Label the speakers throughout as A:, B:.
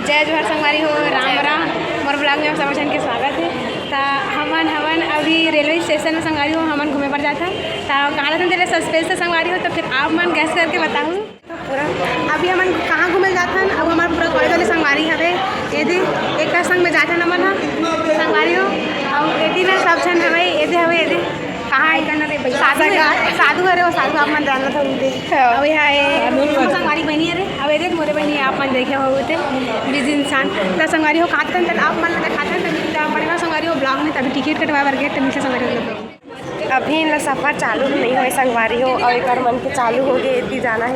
A: जय जोहर संगवारी हो, राम राम। मोर ब्लॉग में सब जन के स्वागत है। तो हमन अभी रेलवे स्टेशन में संगवारी हो, हमन घूमे पर जाता। तो कहाँ तेरे सस्पेंस से संगवारी हो, तो फिर आप मन गैस करके बताऊँ तो पूरा अभी हमन कहाँ घूमे जाता। अब हमारे पूरा कॉलेज वाले संगवारी हवे, यदि एक संग में जाता हमन संगवारी हो। और यदि ना सब जन हवे यदि हवे यदि कहाँ साधु अरे वो साधु आप मन जानना था उनके। अब यहाँ संगवारी बनी अरे अब ये मोरे बनी आप मन देखे हो थे बिजी इंसान तो संगवारी हो खाते तक आप मन लगा खाते तक पड़ेगा संगवारी हो ब्लॉग में तभी टिकट कटवा बर गेट नीचे संगवारी हो।
B: अभी इन सफ़र चालू नहीं हुए संगवारी हो और एक मन के चालू हो गए इतनी जाना है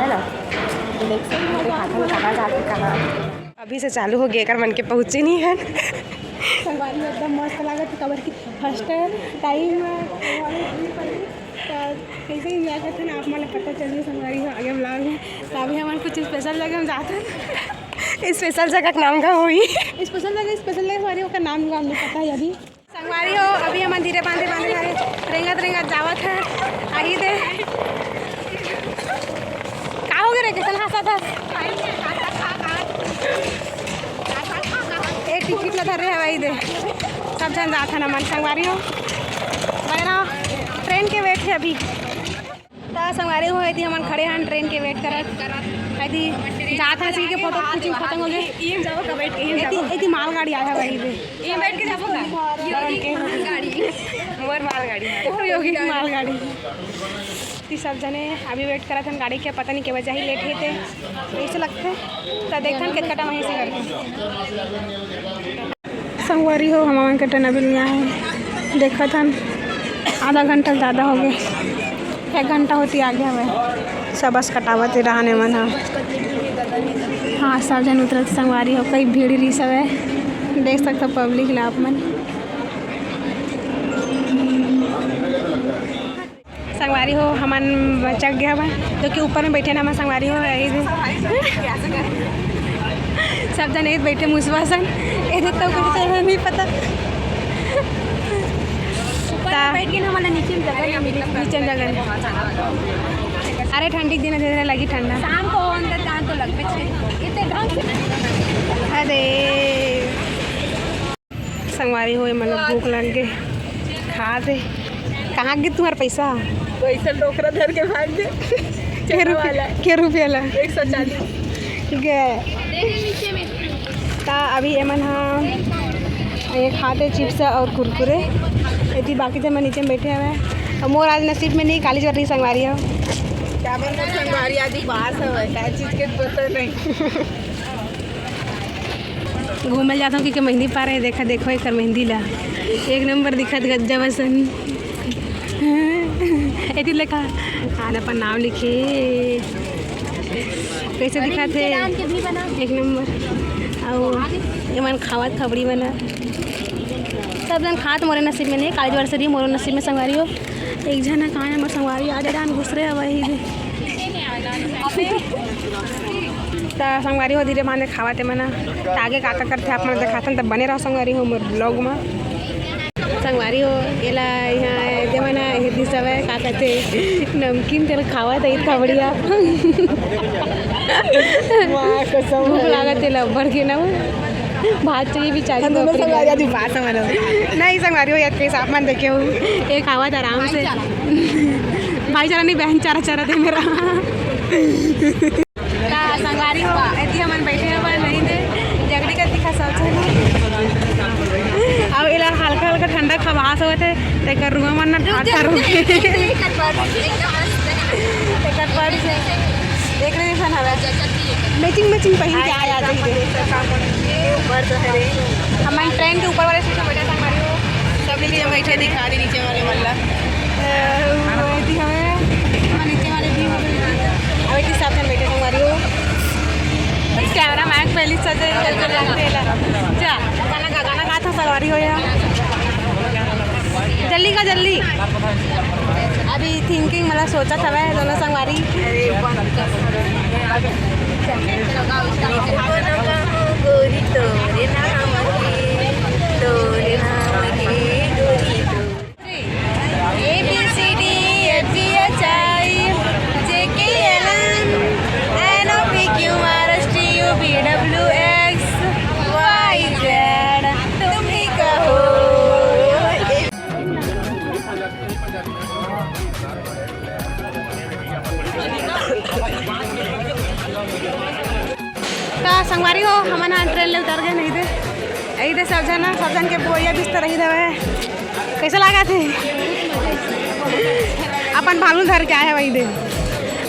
B: ना। देख सकते कहाँ जाते कहाँ अभी से चालू हो गए एक मन के पहुँचे नहीं है।
A: संगवारी में एकदम मस्त लागत कबर की फर्स्ट टाइम कैसे इंजॉय करते हैं आप मतलब पता चलिए संगवारी हो आगे ब्लॉग में। तो अभी हमारे कुछ स्पेशल जगह हम जाते हैं।
B: स्पेशल जगह का नाम का हुई
A: स्पेशल जगह संगवारी हो का नाम का नहीं पता है। अभी संगवारी हो अभी हम धीरे बांधे रेंगत जावत है आई दे का हो गए कैसे हंसा था एक टिकट लगा रहे हवाई दे सब जन जात है ना मन संगवारी हो वगैरह ट्रेन के वेट है अभी। तो संगवारी हो यदि हम खड़े हैं ट्रेन के वेट करत यदि जात है सी के फोटो खींचिंग खत्म हो गए ये जाओ का वेट यदि मालगाड़ी आया है वही पे ये बैठ के जाओ गाड़ी मोर मालगाड़ी योगी मालगाड़ी ती सब जने अभी वेट करत हन गाड़ी के पता नहीं के वजह ही लेट है थे ऐसे लगते तो देखन कितना टाइम ऐसे करते संगवारी हो हम के ट्रेन अभी यहाँ है देखत हन आधा घंटा ज़्यादा हो गए 1 घंटा होती आगे हमें सब बस कटावत रहने मन हाँ सब जन उतरत संगवारी हो कई भीड़ रही सब है देख सकते पब्लिक ला आप मन संगवारी हो हमन बचक गया हुआ जो कि ऊपर में बैठे ना हम संगवारी हो सब जन एक बैठे मुसवासन ये तो कुछ नहीं पता बैठ के हमारा नीचे जगह अरे ठंडी दिन धीरे लगी ठंडा शाम को अंदर तो लग अरे संगवारी हो मतलब भूख लग गए खा दे कहाँ गए तुम्हारा पैसा
B: डोकरा धर के भाग दे
A: क्या रुपया ला
B: 140
A: गए ता अभी एमन हाँ ये खाते चिप्स और कुरकुरे यदि बाकी जब मैं नीचे में बैठे हुए हैं और मोर आज नसीब में नहीं काली चल रही संगवारी हो
B: क्या संगवारी आदि बाहर से है क्या चीज़ के पता नहीं
A: घूमे जाता हूँ क्योंकि मेहंदी पा रहे देखा देखो एक मेहंदी ला 1 नंबर दिखत गज्जा बसन यदि लिखा आना पर नाम लिखे कैसे दिखा थे 1 नंबर और मन खावत खबड़ी बना सब जन खात मोरे नसीब में नहीं काली वार से रही मोरे नसीब में संगवारी हो एक जना कहाँ है मोर संगवारी आज डान घुस रहे वही तो संगवारी हो धीरे बांधे खावते मना तो आगे का करते आप मन दिखाते तब बने रहो संगवारी हो मोर ब्लॉग में संगवारी हो एला यहाँ दे मना हिंदी सब है का कहते नमकीन तेल खावा था इतना बढ़िया भूख लागत तेल बढ़ के ना भात चाहिए बेचारी नहीं संगवारी हो याद कैसे आप मन देखे हो एक आवाज आराम से भाईचारा नहीं बहन चारा थे मेरा संगवारी हो यदि हम बैठे हुए नहीं थे जगड़ी का दिखा सब अब इला हल्का ठंडा खवास हुए थे तेकर रूम मन ना ठाठा रूम देख रहे सन हवे मैचिंग पहन के आया हम ट्रेन के ऊपर वाले सीट में बैठे संगवारी हो सब नीचे बैठे दिखा दी नीचे वाले मतलब हमें नीचे वाले भी अब एक हिसाब से बैठे संगवारी हो कैमरा मैन पहले सजे जा गाना गा था संगवारी हो या जल्दी अभी थिंकिंग मतलब सोचा था वह दोनों संगवारी गोरी तोरे नाम ABCD FGHI JKLM NOPQ RSTU तो संगवारी हो हमारा ट्रेन ले उतर गए नहीं थे यही थे सब जन के बोरिया बिस्तर रही रहे कैसे लगा थे अपन भालू धर के आए हैं वही दे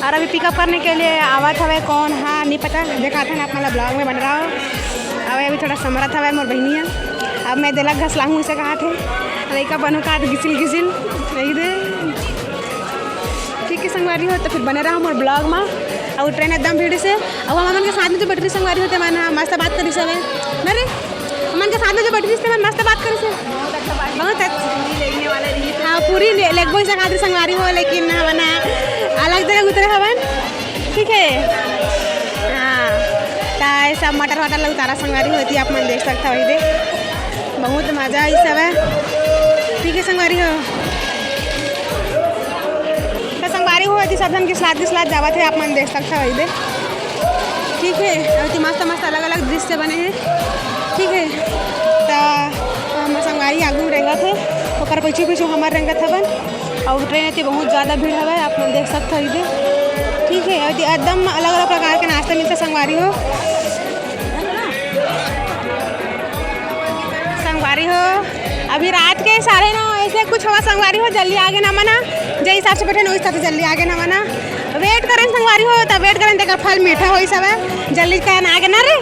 A: और अभी पिकअप करने के लिए आवत हवे कौन हाँ नहीं पता देखा था ना अपना ब्लॉग में बन रहा हो अब अभी थोड़ा समरत हवा मोर बहनिया अब मैं दिलक घसला हूँ इसे कहा थे लड़का बनू का घिसिल नहीं दे ठीक है संगवारी हो तो फिर बने रहा मोर ब्लॉग में और ट्रेन एकदम भीड़ से अब हम के साथ में जो बैटरी संगवारी होते मन मस्त बात करी सब ना रे हमन के साथ में जो बैटरी से मस्त बात करी से बहुत अच्छी हाँ पूरी लेगबो से खातिर संगवारी हो लेकिन हमन अलग जगह उतरे हवन ठीक है हाँ तो सब मटर वटर उतारा संगवारी होती आप मन देख सकता वही दे बहुत मज़ा आई सब है ठीक है संगवारी हो तो संगवारी हो सब जन के साथ जावा थे आप मन देख सकता वही दे ठीक है और मस्त मस्त अलग अलग दृश्य बने हैं ठीक है तो हम संगवारी आगू रेंगत थे और पीछे हमारे रेंगत हवन और ट्रेन थी बहुत ज़्यादा भीड़ है आप लोग देख सकते हो इधर ठीक है और एकदम अलग अलग प्रकार के नाश्ता मिलते संगवारी हो संगवारी हो अभी रात के 9:30 ऐसे कुछ हुआ संगवारी हो जल्दी आगे ना मना जो हिसाब से बैठे ना उस हिसाब से जल्दी आगे ना मना वेट करें संगवारी हो तब वेट करें देखा फल मीठा हो सब है जल्दी कहना आगे ना रे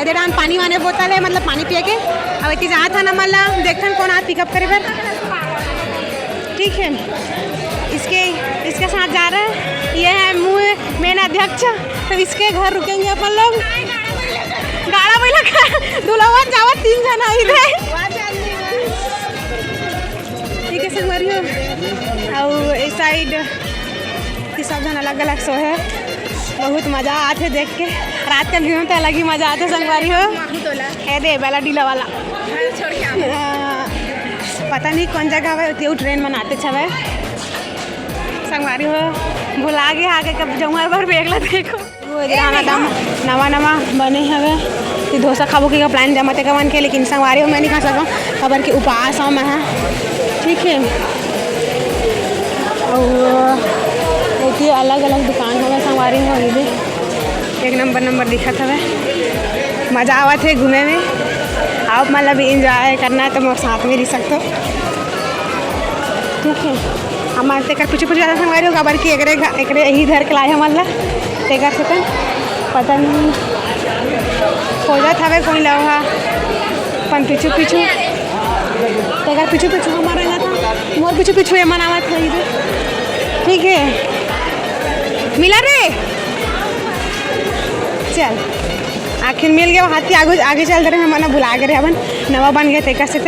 A: देर पानी वाने बोतल है मतलब पानी पिए के अब इतनी जहाँ था ना मतलब देखते कौन आ पिकअप करे फिर ठीक है इसके साथ जा रहे हैं ये है मुँह मेन अध्यक्ष तो इसके घर रुकेंगे अपन लोग गाड़ा बैला दुल्हन जावा 3 जना इधर ठीक है संगवारी हो और इस साइड सब जन अलग अलग सो है बहुत मज़ा आते देख के रात का व्यू तो अलग ही मज़ा आते संगवारी हो है दे बेला डीला वाला पता नहीं कौन जगह है वो ट्रेन मनाते छवे संगवारी हो भुला गए आगे कब जमुआ भर बेगला देखो वो दम नवा बने हवे कि डोसा खाबो के प्लान जमाते कवन के लेकिन संगवारी हो मैं नहीं खा सकूँ खबर के उपवास हूँ मैं ठीक है और ये अलग अलग दुकान हवे संगवारी हो भी एक नंबर दिखत हवे मज़ा आवत है घूमे में आप मतलब इंजॉय करना है तो मोर साथ में रह सकते ठीक है हमारे तेकर पीछे ज़्यादा संगवारी हो खबर कि एकरे यही घर के लाए हमारे तेकर से पता नहीं खोजत हवे कोई लवा अपन पीछू तेकर पीछू हमारा ना था मोर पीछू ये मनावत है इधर ठीक है मिला रे चल आखिर मिल गया हाथी आगे चल रहे हम भुला गए अपन नवा बन गए तेका से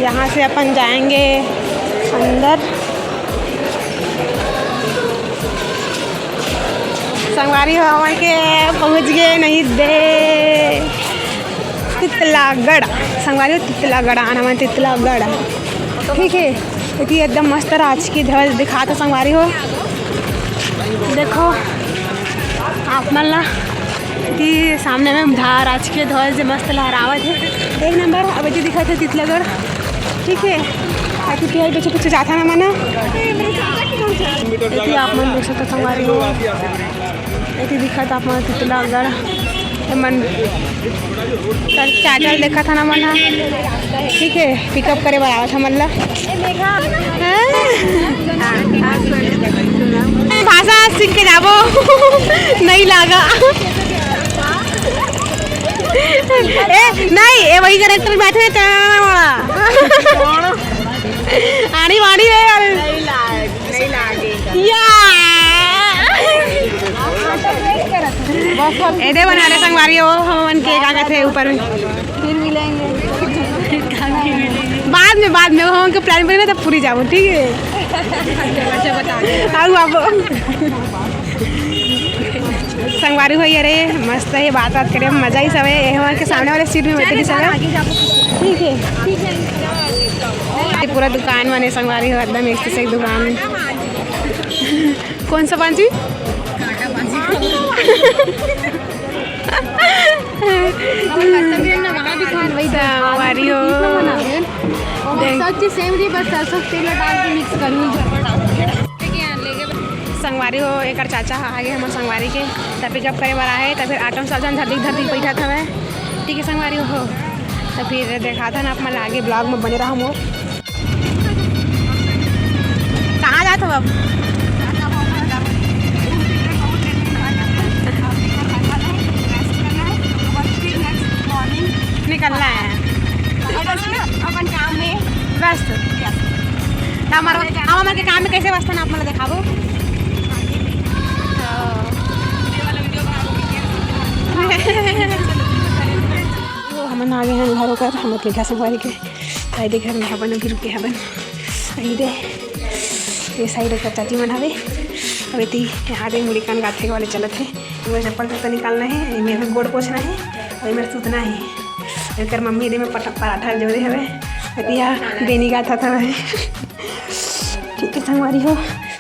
A: यहाँ से अपन जाएंगे अंदर संगवारी हवा के पहुँच गए नहीं दे तितलागढ़ संगवारी तितलागढ़ आना मन तितलागढ़ ठीक है क्योंकि एकदम मस्त राज की ध्वज दिखा था संगवारी हो देखो आप मल्ला कि सामने में राजकीय ध्वज मस्त लहरावत है एक नंबर अब जो दिखा था तितलागढ़ ठीक है पीछे जाता ना मना आप मन देख सकते संगवारी हो ये दिखा था आप मन तितलागढ़ मन चार्जर देखा था ना मना ठीक है पिकअप करे बराबर था मल्ला भाषा सीख के जाबो नहीं लागा नहीं ये वही करेक्टर बैठे आनी वाणी रे नहीं लागे एदे बना रहे संगवारी हो हम के क्या कहते हैं ऊपर में फिर मिलेंगे बाद में हम उनके प्लान बने तब पूरी जाओ ठीक है संगवारी हो रे मस्त है बात करे मज़ा ही सब है हमारे के सामने वाले सीट में बैठे सब ठीक है पूरा दुकान बने संगवारी हो एकदम एक से एक दुकान कौन सा पांची संगवारी हो संगवारी हो एक चाचा आगे हमारे संगवारी के तब पिकअप करे बार आए तब फिर ऑटो में सब जन धरती बैठा था मैं ठीक है संगवारी हो तो फिर देखा था ना आप मैं आगे ब्लॉग में बने रहा हूँ। कहाँ जाते हो अब? निकलना है अपन काम में व्यस्त हमारे के काम में कैसे व्यस्त ना आप मतलब दिखाबो हम आगे हैं घर होकर हम लिखा संगवारी के साइड घर में हवन अभी रुके हवन अभी दे ये साइड का चाची मन हवे अभी ती यहाँ दे मुड़ी कान गाथे वाले चलत है मेरे चप्पल तो निकालना है मेरे गोड़ पोछना है और मेरे सूतना है एक मम्मी दे में पराठा जोड़े हवे अतिया बेनी गाथा था ठीक है संगवारी हो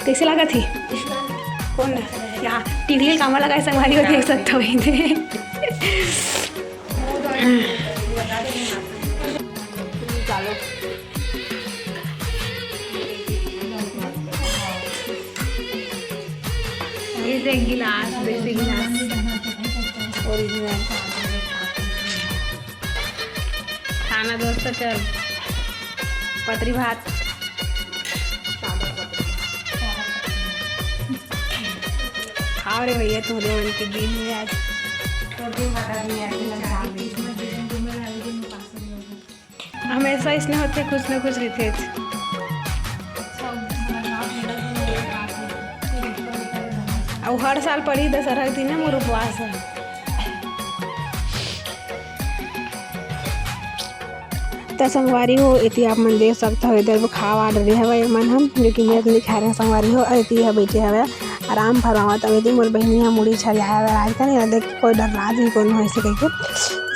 A: कैसे लगा थी कौन यहाँ टीढ़ी काम लगा संगवारी हो देख सकते हो थे गिलास देसी गिलास ओरिजिनल खाना दोस्त चल पतरी भात खाओ रे भैया तुम्हारे मन के दिन में आज हमेशा इसने होते कुछ न कुछ रहते और हर साल पड़ी दशहरा के दिन मोर उपवास है तो संगवारी हो इति आप मन देख सकते हो इधर खावा डरे हवे मन हम जो कि मैं नहीं खा रहे संगवारी हो इति बैठे हवे आराम फरमावत अवे मोर बहनिया मुड़ी छरिया हवे आज का नहीं देख कोई डर राज ही कौन ऐसे कह के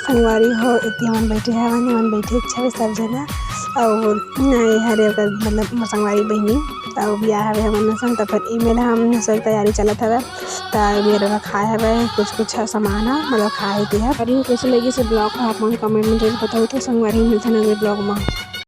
A: संगवारी हो इति मन बैठे हवे मन बैठे छवे सब जना और नहीं हरे मतलब संगवारी बहनी और बिया हवे हमन संग तो फिर ईमेल हम सब तैयारी चलत हवे तो मेरे खाए हवे कुछ सामान है मतलब खाए थी है कैसे लगी से ब्लॉग आप कमेंट में जरूर बताओ तो संगवारी मिलते हैं अगले ब्लॉग में।